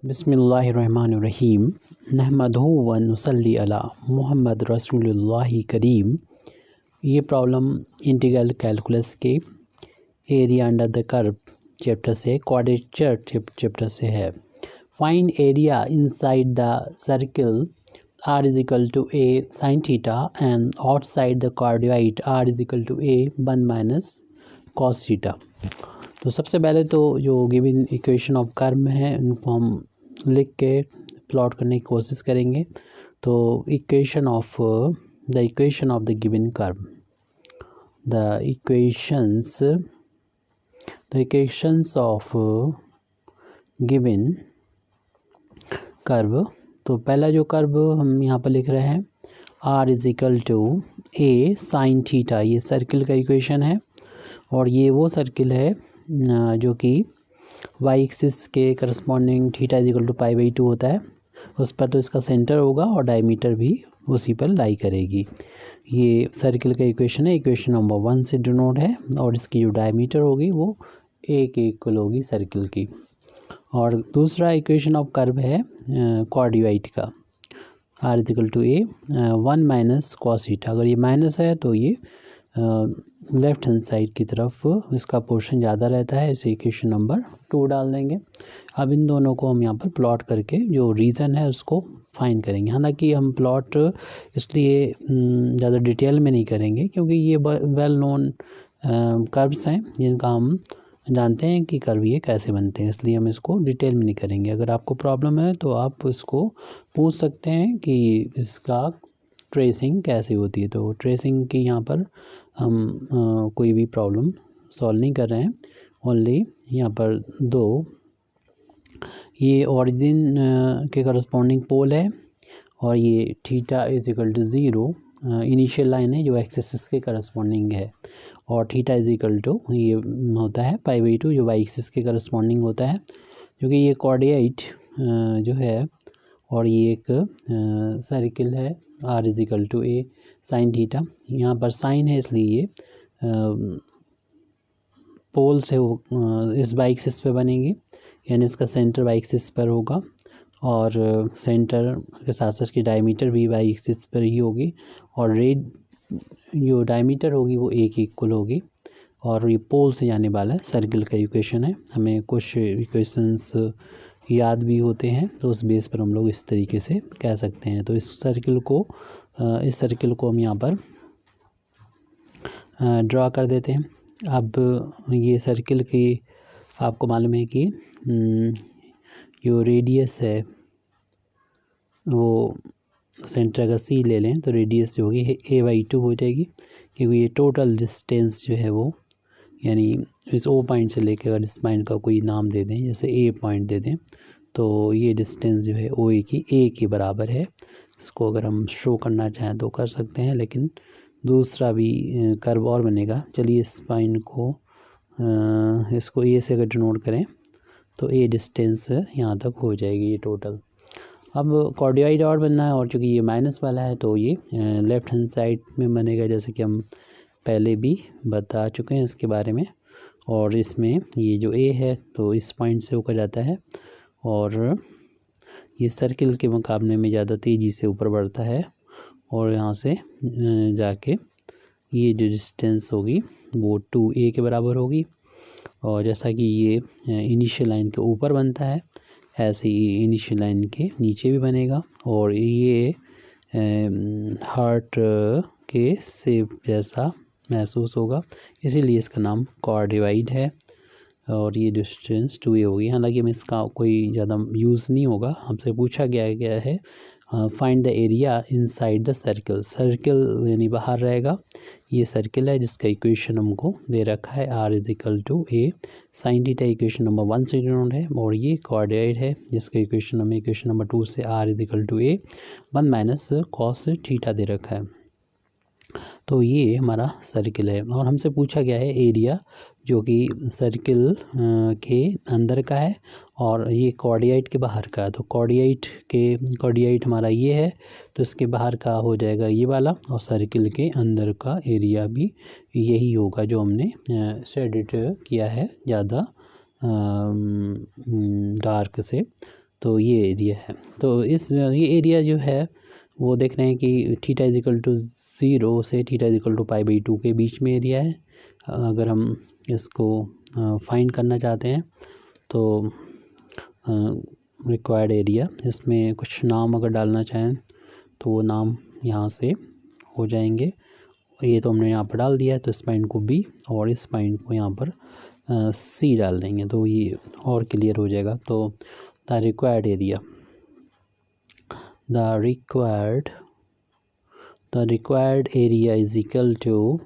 बिस्मिल्लाहिर्रहमानिर्रहीम नहमदहु व नुसल्ली अला मुहम्मद रसूलुल्लाहि करीम। ये प्रॉब्लम इंटीग्रल कैलकुलस के area under the curve chapter से, क्वाड्रेचर चैप्टर से है। Find area inside the circle r is equal to a sin theta and outside the cardioid r is equal to a 1 minus cos theta. तो सबसे पहले तो जो given equation of curve है उनको हम लिख के प्लॉट करने की कोशिश करेंगे। तो equation of the given curve, the equations of given curve. तो पहला जो कर्व हम यहाँ पर लिख रहे हैं r is equal to a sine theta, ये सर्किल का इक्वेशन है और ये वो सर्किल है जो कि वाई एक्सिस के corresponding theta is equal to π/2 होता है। उस पर तो इसका सेंटर होगा और डायमीटर भी उसी पर लाई करेगी। ये सर्किल का इक्वेशन है, इक्वेशन नंबर 1 से डिनोट है और इसकी जो डायमीटर होगी वो a के इक्वल होगी सर्किल की। और दूसरा इक्वेशन ऑफ कर्व है कार्डियोइड का, r is equal to a 1 minus cos theta. अगर ये माइनस है तो ये लेफ्ट हैंड साइड की तरफ इसका पोर्शन ज़्यादा रहता है, इसे इक्वेशन नंबर 2 डाल देंगे। अब इन दोनों को हम यहाँ पर प्लॉट करके जो रीज़न है उसको फाइंड करेंगे। हालांकि हम प्लॉट इसलिए ज़्यादा डिटेल में नहीं करेंगे क्योंकि ये वेल नोन कर्व्स हैं जिनका हम जानते हैं कि कर्व ये कैसे बनते हैं, इसलिए हम इसको डिटेल में नहीं करेंगे। अगर आपको प्रॉब्लम है तो आप इसको पूछ सकते हैं कि इसका ट्रेसिंग कैसे होती है। तो ट्रेसिंग की यहाँ पर हम कोई भी प्रॉब्लम सॉल्व नहीं कर रहे हैं, ओनली यहाँ पर दो ये ओरिजिन के करस्पॉन्डिंग पोल है और ये theta is equal to 0 initial line है जो एक्सिस के करस्पॉन्डिंग है और थीटा इज इक्वल टू ये होता है π/2 जो वाई एक्सिस के करस्पॉन्डिंग होता है, क्योंकि ये कार्डियोइड जो है और ये एक सर्किल है r is equal to a sine theta. यहाँ पर साइन है इसलिए ये पोल से इस वाई एक्सिस पे बनेंगे, यानी इसका सेंटर वाई एक्सिस पर होगा और सेंटर के साथ साथ की डायमीटर भी वाई एक्सिस पर ही होगी और रेड जो डायमीटर होगी वो a के इक्वल होगी और ये पोल से जाने वाला है सर्किल का इक्वेशन है। हमें कुछ इक्वेशंस याद भी होते हैं तो उस बेस पर हम लोग इस तरीके से कह सकते हैं। तो इस सर्किल को हम यहाँ पर ड्रा कर देते हैं। अब ये सर्किल की आपको मालूम है कि जो रेडियस है वो सेंटर का c ले लें तो रेडियस जो होगी a/2 हो जाएगी, क्योंकि ये टोटल डिस्टेंस जो है वो यानी इस O पॉइंट से लेकर अगर इस पॉइंट का कोई नाम दे दें, जैसे A पॉइंट दे दें, तो ये डिस्टेंस जो है OA की A के बराबर है। इसको अगर हम शो करना चाहें तो कर सकते हैं, लेकिन दूसरा भी कर्व और बनेगा। चलिए इस पॉइंट को इसको A से अगर डिनोट करें तो A डिस्टेंस यहाँ तक हो जाएगी ये टोटल। अब कार्डियोइड और बनना है और चूँकि ये माइनस वाला है तो ये लेफ़्ट हैंड साइड में बनेगा, जैसे कि हम पहले भी बता चुके हैं इसके बारे में। और इसमें ये जो A है तो इस पॉइंट से होकर जाता है और ये सर्किल के मुकाबले में ज़्यादा तेज़ी से ऊपर बढ़ता है और यहाँ से जाके ये जो डिस्टेंस होगी वो 2a के बराबर होगी। और जैसा कि ये इनिशियल लाइन के ऊपर बनता है ऐसे ही इनिशियल लाइन के नीचे भी बनेगा और ये हार्ट के शेप जैसा महसूस होगा, इसीलिए इसका नाम कार्डियोइड है और ये डिस्टेंस 2a होगी। हालांकि हम इसका कोई ज़्यादा यूज़ नहीं होगा, हमसे पूछा गया है find the area inside the circle. Circle यानी बाहर रहेगा, ये सर्किल है जिसका इक्वेशन हमको दे रखा है r is equal to a sine theta, equation number 1 से डिनोट है और ये कार्डियोइड है जिसका इक्वेशन हमें इक्वेशन नंबर 2 से r is equal to a 1 minus cos theta दे रखा है। तो ये हमारा सर्किल है और हमसे पूछा गया है एरिया जो कि सर्किल के अंदर का है और ये कार्डियोइड के बाहर का है। तो कार्डियोइड हमारा ये है तो इसके बाहर का हो जाएगा ये वाला और सर्किल के अंदर का एरिया भी यही होगा जो हमने शेडेड किया है ज़्यादा डार्क से। तो ये एरिया है। तो ये एरिया जो है वो देख रहे हैं कि थीटा इज इक्वल टू 0 से थीटा इज इक्वल टू π/2 के बीच में एरिया है। अगर हम इसको फाइंड करना चाहते हैं तो रिक्वायर्ड एरिया, इसमें कुछ नाम अगर डालना चाहें तो वो नाम यहाँ से हो जाएंगे। ये तो हमने यहाँ पर डाल दिया है, तो इस पॉइंट को B और इस पॉइंट को यहाँ पर C डाल देंगे तो ये और क्लियर हो जाएगा। तो the required area is equal to,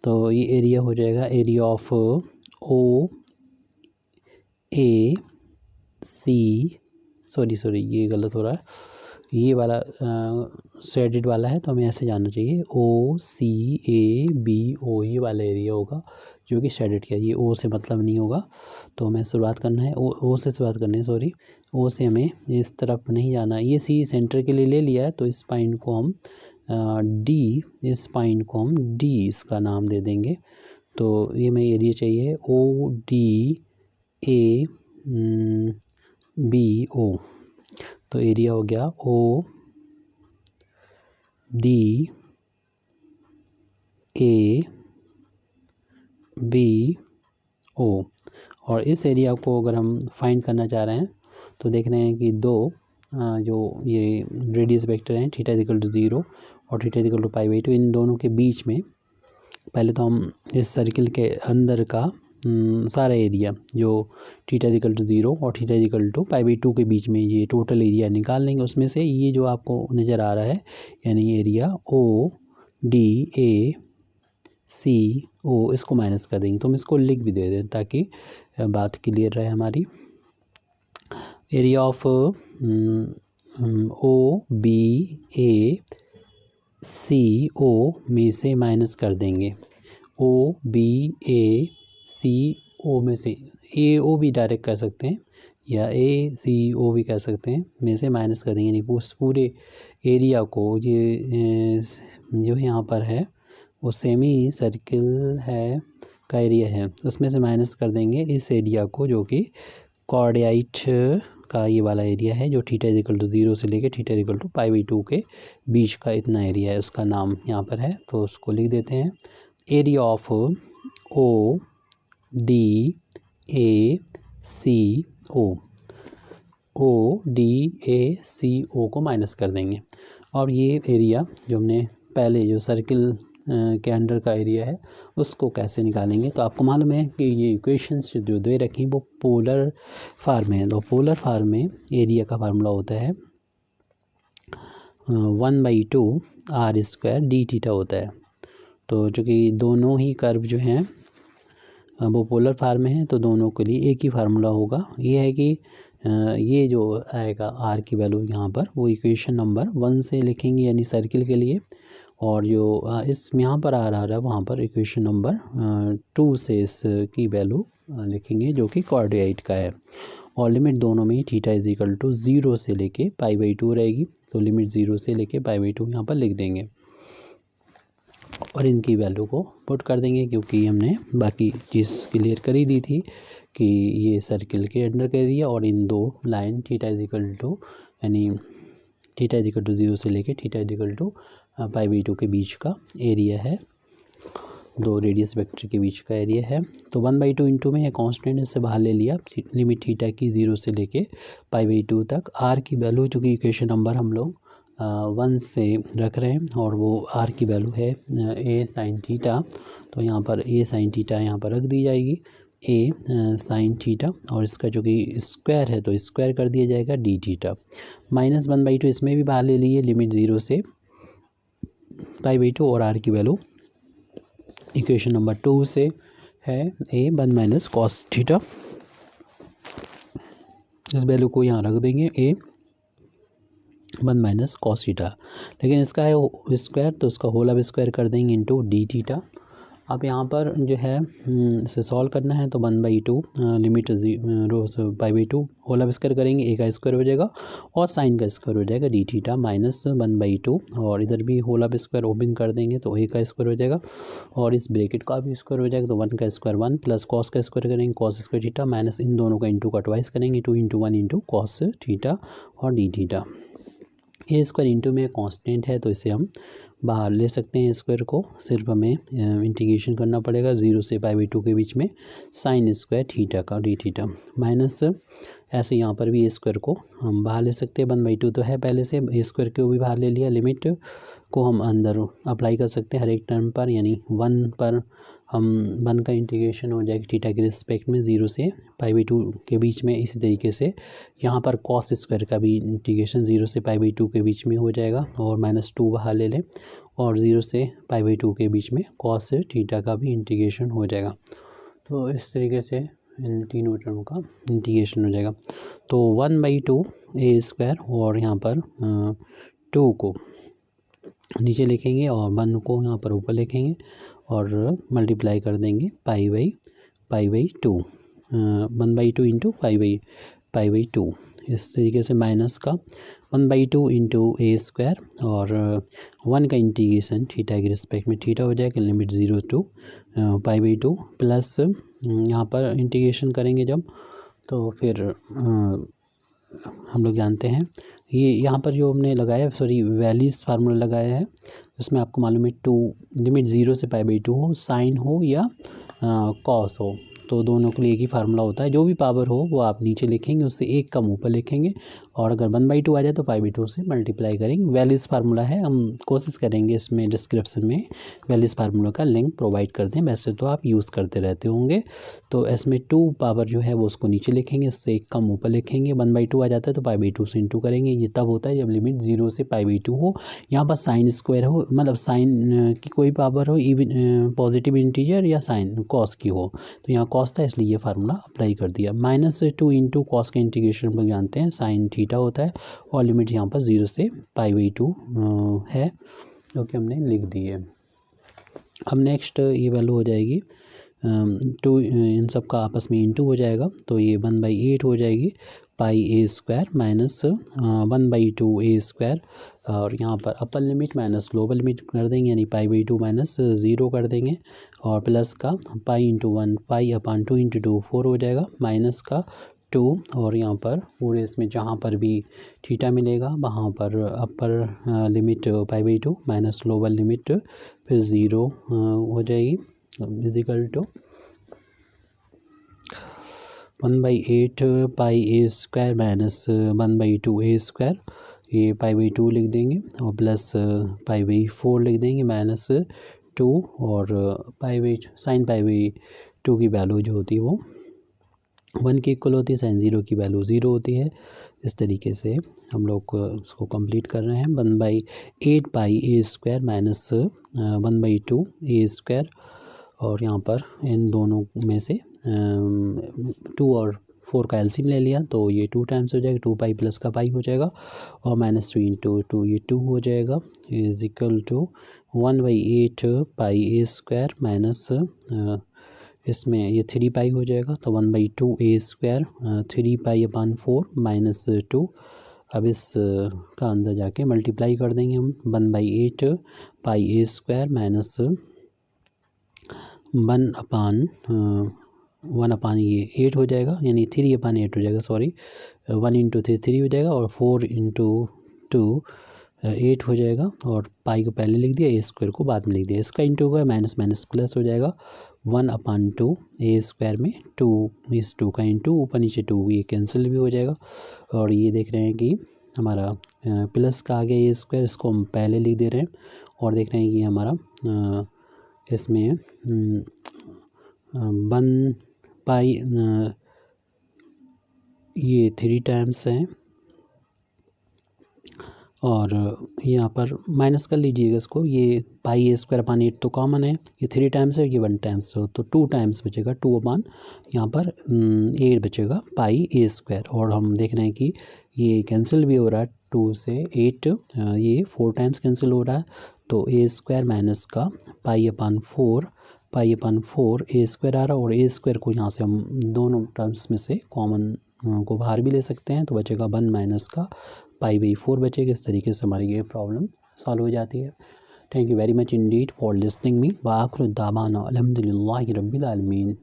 तो ये एरिया हो जाएगा एरिया ऑफ सॉरी ये गलत हो रहा है, ये वाला शेडेड वाला है तो हमें ऐसे जानना चाहिए OCABO, ये वाला एरिया होगा जो कि शेडेड किया। ये O से मतलब नहीं होगा, तो हमें शुरुआत करना है O से शुरुआत करनी है, सॉरी O से हमें इस तरफ नहीं जाना। ये C सेंटर के लिए ले लिया है, तो इस पॉइंट को हम D इसका नाम दे देंगे। तो ये हमें एरिया चाहिए ODABO, तो एरिया हो गया ODABO। और इस एरिया को अगर हम फाइंड करना चाह रहे हैं तो देख रहे हैं कि दो जो ये रेडियस वेक्टर हैं थीटा इज इक्वल टू 0 और थीटा इज इक्वल टू π/2, इन दोनों के बीच में पहले तो हम इस सर्किल के अंदर का सारा एरिया जो थीटा इज इक्वल टू 0 और थीटा इज इक्वल टू π/2 के बीच में ये टोटल एरिया निकाल लेंगे। उसमें से ये जो आपको नज़र आ रहा है यानी एरिया ODACO, इसको माइनस कर देंगे। तो हम इसको लिख भी दे दें ताकि बात क्लियर रहे हमारी। एरिया ऑफ OBACO में से माइनस कर देंगे OBACO में से AO भी डायरेक्ट कर सकते हैं या ACO भी कर सकते हैं, में से माइनस कर देंगे। यानी उस पूरे एरिया को ये जो यहाँ पर है वो सेमी सर्किल है का एरिया है, उसमें से माइनस कर देंगे इस एरिया को जो कि कॉर्डियाइट का ये वाला एरिया है जो थीटा इज इक्वल टू 0 से लेके थीटा इज इक्वल टू π/2 के बीच का इतना एरिया है, उसका नाम यहाँ पर है तो उसको लिख देते हैं। एरिया ऑफ ODACO को माइनस कर देंगे। और ये एरिया जो हमने पहले जो सर्किल के अंडर का एरिया है उसको कैसे निकालेंगे, तो आपको मालूम है कि ये इक्वेशंस जो दे रखी वो पोलर फॉर्म में है। तो पोलर फॉर्म में एरिया का फार्मूला होता है 1/2 r² d थीटा होता है। तो चूँकि दोनों ही कर्व जो हैं वो पोलर फॉर्म में है तो दोनों के लिए एक ही फार्मूला होगा। ये है कि ये जो आएगा r की वैल्यू यहाँ पर वो इक्वेशन नंबर 1 से लिखेंगे यानी सर्किल के लिए, और जो इस यहाँ पर आ रहा है वहाँ पर इक्वेशन नंबर 2 से इसकी वैल्यू लिखेंगे जो कि कॉर्डियाइट का है। और लिमिट दोनों में थीटा इज इक्वल टू 0 से लेके π/2 रहेगी, तो लिमिट 0 से लेके π/2 यहाँ पर लिख देंगे और इनकी वैल्यू को पुट कर देंगे क्योंकि हमने बाकी चीज़ क्लियर कर ही दी थी कि ये सर्किल के अंडर का एरिया और इन दो line theta is equal to यानी थीटा इज इक्वल टू 0 से लेके थीटा इज इक्वल टू π/2 के बीच का एरिया है, दो रेडियस वेक्टर के बीच का एरिया है। तो 1/2 इंटू में है कांस्टेंट, इससे बाहर ले लिया लिमिट थीटा की 0 से लेके π/2 तक। r की वैल्यू चूँकि इक्वेशन नंबर हम लोग 1 से रख रहे हैं और वो r की वैल्यू है a sin थीटा, तो यहाँ पर a sin थीटा यहाँ पर रख दी जाएगी a sin थीटा, और इसका जो कि स्क्वायर है तो स्क्वायर कर दिया जाएगा d थीटा। माइनस 1/2 इसमें भी बाहर ले लिए लिमिट 0 से π/2 और r की वैल्यू इक्वेशन नंबर 2 से है a 1 माइनस कॉस थीटा, इस वैल्यू को यहाँ रख देंगे a 1 माइनस कॉस थीटा, लेकिन इसका है स्क्वायर तो उसका होल अब स्क्वायर कर देंगे इंटू डी थीटा। अब यहाँ पर जो है इसे सॉल्व करना है तो 1/2 लिमिट पाई बाई 2 होल अब स्क्वायर करेंगे, a का स्क्वायर हो जाएगा और साइन का स्क्वायर हो जाएगा डी थीटा माइनस 1/2 और इधर भी होल अब स्क्वायर ओपन कर देंगे तो a का स्क्वायर हो जाएगा और इस ब्रैकेट का भी स्क्वायर हो जाएगा तो 1 का स्क्वायर 1 प्लस कॉस का स्क्वायर करेंगे कॉस स्क्वायर थीटा माइनस इन दोनों का इंटू का ट्वाइस करेंगे 2 × 1 × कॉस थीटा और डी थीटा। ए स्क्वायर इंटू में कांस्टेंट है तो इसे हम बाहर ले सकते हैं स्क्वायर को, सिर्फ हमें इंटीग्रेशन करना पड़ेगा 0 से π/2 के बीच में साइन स्क्वायर थीटा का डी थीटा माइनस ऐसे यहाँ पर भी ए स्क्वायर को हम बाहर ले सकते हैं 1/2 तो है पहले से, ए स्क्वायर को भी बाहर ले लिया, लिमिट को हम अंदर अप्लाई कर सकते हैं हर एक टर्म पर, यानी 1 पर हम 1 का इंटीग्रेशन हो जाएगा थीटा के रिस्पेक्ट में 0 से π/2 के बीच में। इसी तरीके से यहाँ पर कॉस स्क्वायर का भी इंटीग्रेशन 0 से π/2 के बीच में हो जाएगा और -2 बाहर ले लें और 0 से π/2 के बीच में कॉस थीटा का भी इंटीग्रेशन हो जाएगा। तो इस तरीके से इन तीनों टर्म का इंटीग्रेशन हो जाएगा। तो 1/2 ए स्क्वायर और यहाँ पर 2 को नीचे लिखेंगे और 1 को यहाँ पर ऊपर लिखेंगे और मल्टीप्लाई कर देंगे π/2 1/2 इंटू π/2 इस तरीके से माइनस का 1/2 इंटू ए स्क्वायर और 1 का इंटीग्रेशन थीटा के रिस्पेक्ट में थीटा हो जाएगा लिमिट 0 to π/2 प्लस यहाँ पर इंटीग्रेशन करेंगे जब तो फिर हम लोग जानते हैं ये यहाँ पर जो हमने लगाया सॉरी वैलीज फार्मूला लगाया है उसमें आपको मालूम है 2 लिमिट 0 से π/2 हो, साइन हो या कॉस हो, तो दोनों के लिए एक ही फार्मूला होता है, जो भी पावर हो वो आप नीचे लिखेंगे उससे एक कम ऊपर लिखेंगे और अगर 1/2 आ जाए तो π/2 से मल्टीप्लाई करेंगे। वैलीज फार्मूला है, हम कोशिश करेंगे इसमें डिस्क्रिप्शन में वैलीज फार्मूला का लिंक प्रोवाइड कर दें, वैसे तो आप यूज़ करते रहते होंगे। तो इसमें 2 पावर जो है वो उसको नीचे लिखेंगे, इससे एक कम ऊपर लिखेंगे, 1/2 आ जाता है तो π/2 से इंटू करेंगे, ये तब होता है जब लिमिट 0 से π/2 हो, यहाँ पर साइन स्क्वायर हो, मतलब साइन की कोई पावर हो, इवन पॉजिटिव इंटीजर या साइन कॉस की हो, तो यहाँ कॉस था इसलिए ये फार्मूला अप्लाई कर दिया। -2 इंटू कॉस का इंटीग्रेशन हम लोग जानते हैं साइन थीटा होता है और लिमिट यहाँ पर 0 से π/2 है जो कि हमने लिख दी है। अब नेक्स्ट ये वैल्यू हो जाएगी 2 इन सब का आपस में इंटू हो जाएगा तो ये 1/8 हो जाएगी πa² माइनस 1/2 a स्क्वायर और यहाँ पर upper limit minus lower limit कर देंगे यानी π/2 माइनस 0 कर देंगे और प्लस का π/1 π/2 × 2 4 हो जाएगा माइनस का 2 और यहाँ पर पूरे इसमें जहाँ पर भी थीटा मिलेगा वहाँ पर upper limit π/2 minus lower limit फिर 0 हो जाएगी is equal to 1/8 πa² minus 1/2 a square, ये π/2 लिख देंगे और प्लस π/4 लिख देंगे माइनस 2 और साइन π/2 की वैल्यू जो होती है वो 1 के इक्वल होती है, साइन 0 की वैल्यू 0 होती है। इस तरीके से हम लोग उसको कंप्लीट कर रहे हैं 1/8 πa² माइनस 1/2 a स्क्वायर और यहाँ पर इन दोनों में से 2 और 4 का एलसीएम ले लिया तो ये 2 टाइम्स हो जाएगा, 2π प्लस का पाई हो जाएगा और -3 × 2 ये 2 हो जाएगा is equal to 1/8 πa² minus इसमें ये 3π हो जाएगा तो 1/2 a स्क्वायर 3π/4 माइनस 2। अब इस का अंदर जाके मल्टीप्लाई कर देंगे हम 1/8 πa² माइनस 1/1 ये 8 हो जाएगा यानी 3/8 हो जाएगा, सॉरी 1 × 3 3 हो जाएगा और 4 × 2 8 हो जाएगा और पाई को पहले लिख दिया, ए स्क्वायर को बाद में लिख दिया, इसका इंटू होगा माइनस माइनस प्लस हो जाएगा 1/2 ए स्क्वायर में 2 इस 2 का इंटू ऊपर नीचे 2 ये कैंसिल भी हो जाएगा और ये देख रहे हैं कि हमारा प्लस का आ गया ए स्क्वायर, इसको हम पहले लिख दे रहे हैं और देख रहे हैं कि हमारा इसमें 1π ये 3 टाइम्स हैं और यहाँ पर माइनस कर लीजिएगा इसको, ये πa² तो कॉमन है, ये 3 टाइम्स है, ये 1 टाइम्स हो तो 2 टाइम्स बचेगा, 2 यहाँ पर 8 बचेगा πa² और हम देख रहे हैं कि ये कैंसिल भी हो रहा है 2 से 8 ये 4 टाइम्स कैंसिल हो रहा है तो a² माइनस का π/4 पाई अपन 4 ए स्क्वायर आ रहा है, और ए स्क्वायर को यहाँ से हम दोनों टर्म्स में से कॉमन को बाहर भी ले सकते हैं, तो बचेगा 1 माइनस का पाई/4 बचेगा। इस तरीके से हमारी ये प्रॉब्लम सॉल्व हो जाती है। Thank you very much Indeed for listening me. व आखिर दावाना अल्हम्दुलिल्लाहि रब्बिल आलमीन।